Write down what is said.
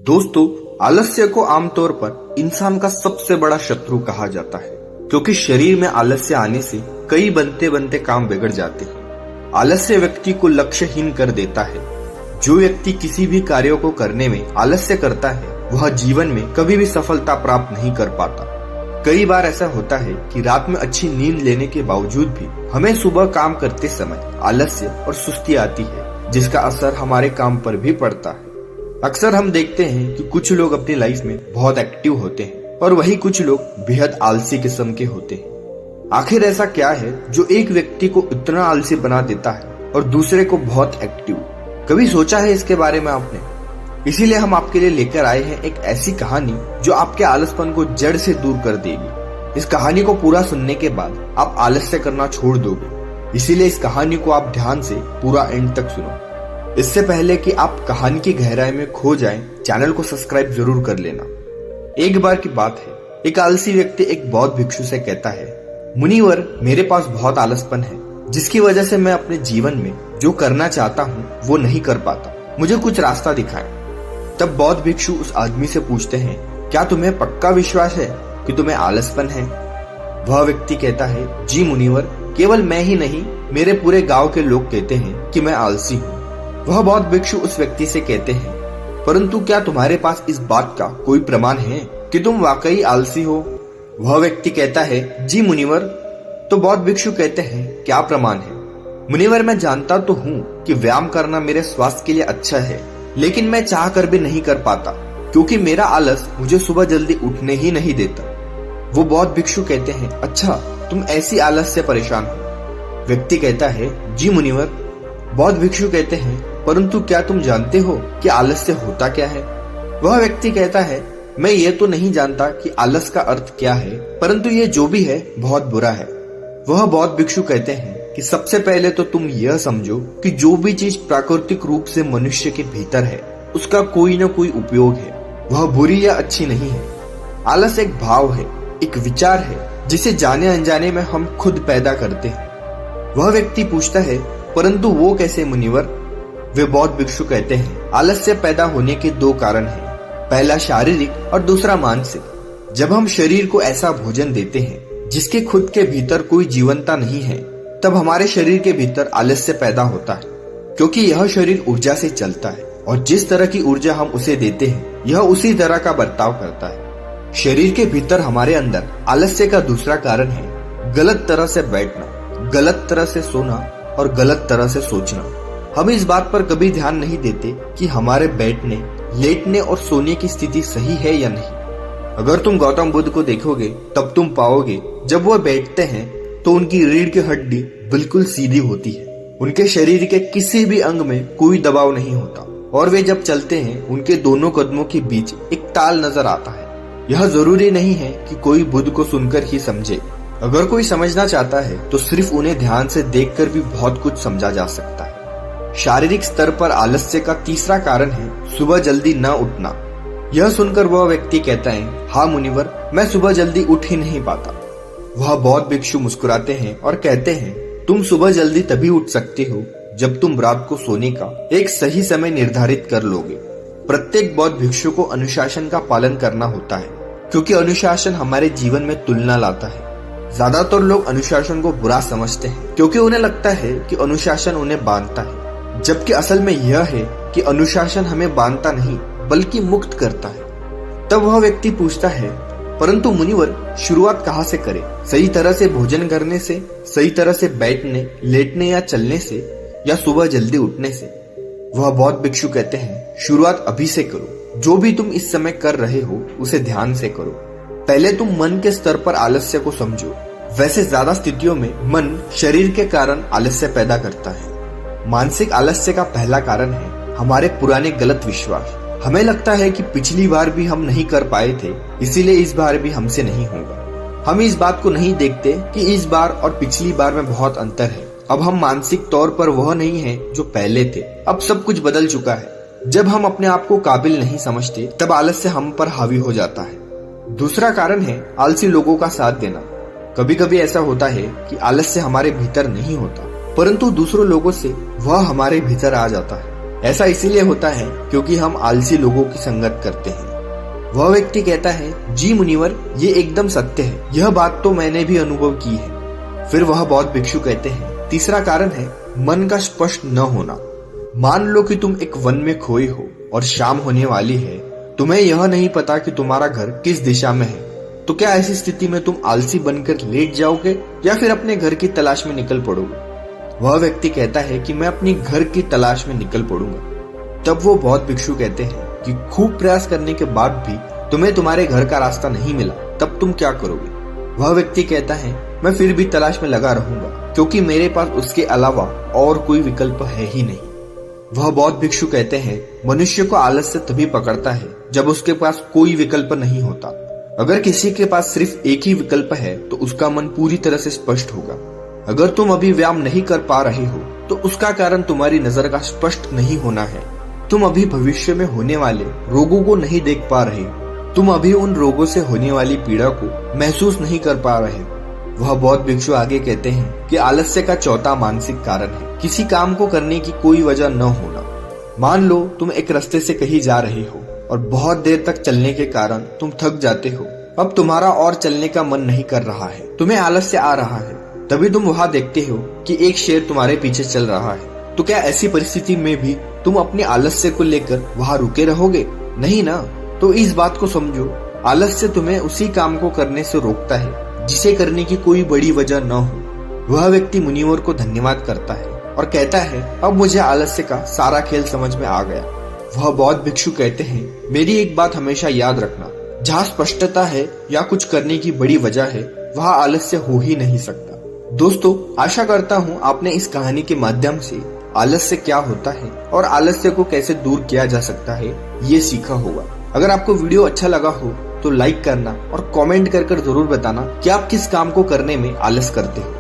दोस्तों, आलस्य को आमतौर पर इंसान का सबसे बड़ा शत्रु कहा जाता है, क्योंकि शरीर में आलस्य आने से कई बनते बनते काम बिगड़ जाते हैं। आलस्य व्यक्ति को लक्ष्यहीन कर देता है। जो व्यक्ति किसी भी कार्य को करने में आलस्य करता है, वह जीवन में कभी भी सफलता प्राप्त नहीं कर पाता। कई बार ऐसा होता है कि रात में अच्छी नींद लेने के बावजूद भी हमें सुबह काम करते समय आलस्य और सुस्ती आती है, जिसका असर हमारे काम पर भी पड़ता है। अक्सर हम देखते हैं कि कुछ लोग अपनी लाइफ में बहुत एक्टिव होते हैं और वही कुछ लोग बेहद आलसी किस्म के होते हैं। आखिर ऐसा क्या है जो एक व्यक्ति को इतना आलसी बना देता है और दूसरे को बहुत एक्टिव? कभी सोचा है इसके बारे में आपने? इसीलिए हम आपके लिए लेकर आए हैं एक ऐसी कहानी जो आपके आलसपन को जड़ से दूर कर देगी। इस कहानी को पूरा सुनने के बाद आप आलस्य करना छोड़ दोगे। इसीलिए इस कहानी को आप ध्यान से पूरा एंड तक सुनो। इससे पहले कि आप कहानी की गहराई में खो जाएं, चैनल को सब्सक्राइब जरूर कर लेना। एक बार की बात है, एक आलसी व्यक्ति एक बौद्ध भिक्षु से कहता है, मुनिवर, मेरे पास बहुत आलसपन है, जिसकी वजह से मैं अपने जीवन में जो करना चाहता हूँ वो नहीं कर पाता। मुझे कुछ रास्ता दिखाएं। तब बौद्ध भिक्षु उस आदमी से पूछते हैं, क्या तुम्हें पक्का विश्वास है कि तुम्हें आलसपन है? वह व्यक्ति कहता है, जी मुनिवर, केवल मैं ही नहीं, मेरे पूरे गांव के लोग कहते हैं कि मैं आलसी हूँ। वह बौद्ध भिक्षु उस व्यक्ति से कहते हैं, परंतु क्या तुम्हारे पास इस बात का कोई प्रमाण है कि तुम वाकई आलसी हो? वह व्यक्ति कहता है, जी मुनिवर। तो बौद्ध भिक्षु कहते हैं, क्या प्रमाण है? मुनिवर, मैं जानता तो हूँ कि व्यायाम करना मेरे स्वास्थ्य के लिए अच्छा है, लेकिन मैं चाह कर भी नहीं कर पाता, क्योंकि मेरा आलस मुझे सुबह जल्दी उठने ही नहीं देता। वो बौद्ध भिक्षु कहते हैं, अच्छा, तुम ऐसी आलस से परेशान हो? व्यक्ति कहता है, जी मुनिवर। बौद्ध भिक्षु कहते हैं, परंतु क्या तुम जानते हो कि आलस्य होता क्या है? वह व्यक्ति कहता है, मैं ये तो नहीं जानता कि आलस का अर्थ क्या है, परंतु ये जो भी है बहुत बुरा है। वह बौद्ध भिक्षु कहते हैं कि सबसे पहले तो तुम यह समझो कि जो भी चीज प्राकृतिक रूप से मनुष्य के भीतर है, उसका कोई न कोई उपयोग है, वह बुरी या अच्छी नहीं है। आलस एक भाव है, एक विचार है, जिसे जाने अनजाने में हम खुद पैदा करते हैं। वह व्यक्ति पूछता है, परंतु वो कैसे मुनिवर? वे बौद्ध भिक्षु कहते हैं, आलस्य पैदा होने के दो कारण हैं, पहला शारीरिक और दूसरा मानसिक। जब हम शरीर को ऐसा भोजन देते हैं जिसके खुद के भीतर कोई जीवनता नहीं है, तब हमारे शरीर के भीतर आलस्य पैदा होता है, क्योंकि यह शरीर ऊर्जा से चलता है और जिस तरह की ऊर्जा हम उसे देते हैं, यह उसी तरह का बर्ताव करता है। शरीर के भीतर हमारे अंदर आलस्य का दूसरा कारण है गलत तरह से बैठना, गलत तरह से सोना और गलत तरह से सोचना। हम इस बात पर कभी ध्यान नहीं देते कि हमारे बैठने, लेटने और सोने की स्थिति सही है या नहीं। अगर तुम गौतम बुद्ध को देखोगे तब तुम पाओगे जब वह बैठते हैं तो उनकी रीढ़ की हड्डी बिल्कुल सीधी होती है। उनके शरीर के किसी भी अंग में कोई दबाव नहीं होता और वे जब चलते हैं उनके दोनों कदमों के बीच एक ताल नजर आता है। यह जरूरी नहीं है कि कोई बुद्ध को सुनकर ही समझे। अगर कोई समझना चाहता है तो सिर्फ उन्हें ध्यान से देखकर भी बहुत कुछ समझा जा सकता है। शारीरिक स्तर पर आलस्य का तीसरा कारण है सुबह जल्दी न उठना। यह सुनकर वह व्यक्ति कहता है, हाँ मुनिवर, मैं सुबह जल्दी उठ ही नहीं पाता। वह बौद्ध भिक्षु मुस्कुराते हैं और कहते हैं, तुम सुबह जल्दी तभी उठ सकते हो जब तुम रात को सोने का एक सही समय निर्धारित कर लोगे। प्रत्येक बौद्ध भिक्षु को अनुशासन का पालन करना होता है, क्योंकि अनुशासन हमारे जीवन में तुलना लाता है। ज्यादातर लोग अनुशासन को बुरा समझते हैं, क्योंकि उन्हें लगता है कि अनुशासन उन्हें बांधता है, जबकि असल में यह है कि अनुशासन हमें बांधता नहीं बल्कि मुक्त करता है। तब वह व्यक्ति पूछता है, परंतु मुनिवर, शुरुआत कहाँ से करें? सही तरह से भोजन करने से, सही तरह से बैठने, लेटने या चलने से, या सुबह जल्दी उठने से? वह बौद्ध भिक्षु कहते हैं, शुरुआत अभी से करो। जो भी तुम इस समय कर रहे हो उसे ध्यान से करो। पहले तुम मन के स्तर पर आलस्य को समझो। वैसे ज्यादा स्थितियों में मन शरीर के कारण आलस्य पैदा करता है। मानसिक आलस्य का पहला कारण है हमारे पुराने गलत विश्वास। हमें लगता है कि पिछली बार भी हम नहीं कर पाए थे, इसीलिए इस बार भी हमसे नहीं होगा। हम इस बात को नहीं देखते कि इस बार और पिछली बार में बहुत अंतर है। अब हम मानसिक तौर पर वह नहीं है जो पहले थे। अब सब कुछ बदल चुका है। जब हम अपने आप को काबिल नहीं समझते, तब आलस्य हम पर हावी हो जाता है। दूसरा कारण है आलसी लोगों का साथ देना। कभी कभी ऐसा होता है कि आलस्य हमारे भीतर नहीं होता, परंतु दूसरों लोगों से वह हमारे भीतर आ जाता है। ऐसा इसीलिए होता है क्योंकि हम आलसी लोगों की संगत करते हैं। वह व्यक्ति कहता है, जी मुनिवर, ये एकदम सत्य है, यह बात तो मैंने भी अनुभव की है। फिर वह बौद्ध भिक्षु कहते हैं, तीसरा कारण है मन का स्पष्ट न होना। मान लो कि तुम एक वन में खोए हो और शाम होने वाली है, तुम्हें यह नहीं पता कि तुम्हारा घर किस दिशा में है, तो क्या ऐसी स्थिति में तुम आलसी बनकर लेट जाओगे या फिर अपने घर की तलाश में निकल पड़ोगे? वह व्यक्ति कहता है कि मैं अपनी घर की तलाश में निकल पड़ूंगा। तब वो बौद्ध भिक्षु कहते हैं कि खूब प्रयास करने के बाद भी तुम्हें तुम्हारे घर का रास्ता नहीं मिला, तब तुम क्या करोगे? वह व्यक्ति कहता है, मैं फिर भी तलाश में लगा रहूंगा क्योंकि मेरे पास उसके अलावा और कोई विकल्प है ही नहीं। वह बौद्ध भिक्षु कहते हैं, मनुष्य को आलस्य तभी पकड़ता है जब उसके पास कोई विकल्प नहीं होता। अगर किसी के पास सिर्फ एक ही विकल्प है तो उसका मन पूरी तरह से स्पष्ट होगा। अगर तुम अभी व्यायाम नहीं कर पा रहे हो तो उसका कारण तुम्हारी नजर का स्पष्ट नहीं होना है। तुम अभी भविष्य में होने वाले रोगों को नहीं देख पा रहे हो। तुम अभी उन रोगों से होने वाली पीड़ा को महसूस नहीं कर पा रहे हो। वह बौद्ध भिक्षु आगे कहते हैं कि आलस्य का चौथा मानसिक कारण है किसी काम को करने की कोई वजह न होना। मान लो तुम एक रास्ते से कहीं जा रहे हो और बहुत देर तक चलने के कारण तुम थक जाते हो। अब तुम्हारा और चलने का मन नहीं कर रहा है, तुम्हें आलस्य आ रहा है। तभी तुम वहां देखते हो कि एक शेर तुम्हारे पीछे चल रहा है। तो क्या ऐसी परिस्थिति में भी तुम अपने आलस्य को लेकर वहां रुके रहोगे? नहीं ना। तो इस बात को समझो, आलस्य तुम्हें उसी काम को करने से रोकता है जिसे करने की कोई बड़ी वजह न हो। वह व्यक्ति मुनिवर को धन्यवाद करता है और कहता है, अब मुझे आलस्य का सारा खेल समझ में आ गया। वह बौद्ध भिक्षु कहते हैं, मेरी एक बात हमेशा याद रखना, जहाँ स्पष्टता है या कुछ करने की बड़ी वजह है, वहाँ आलस्य हो ही नहीं सकता। दोस्तों, आशा करता हूँ आपने इस कहानी के माध्यम से आलस्य क्या होता है और आलस्य को कैसे दूर किया जा सकता है ये सीखा होगा। अगर आपको वीडियो अच्छा लगा हो तो लाइक करना और कमेंट कर जरूर बताना कि आप किस काम को करने में आलस करते हो।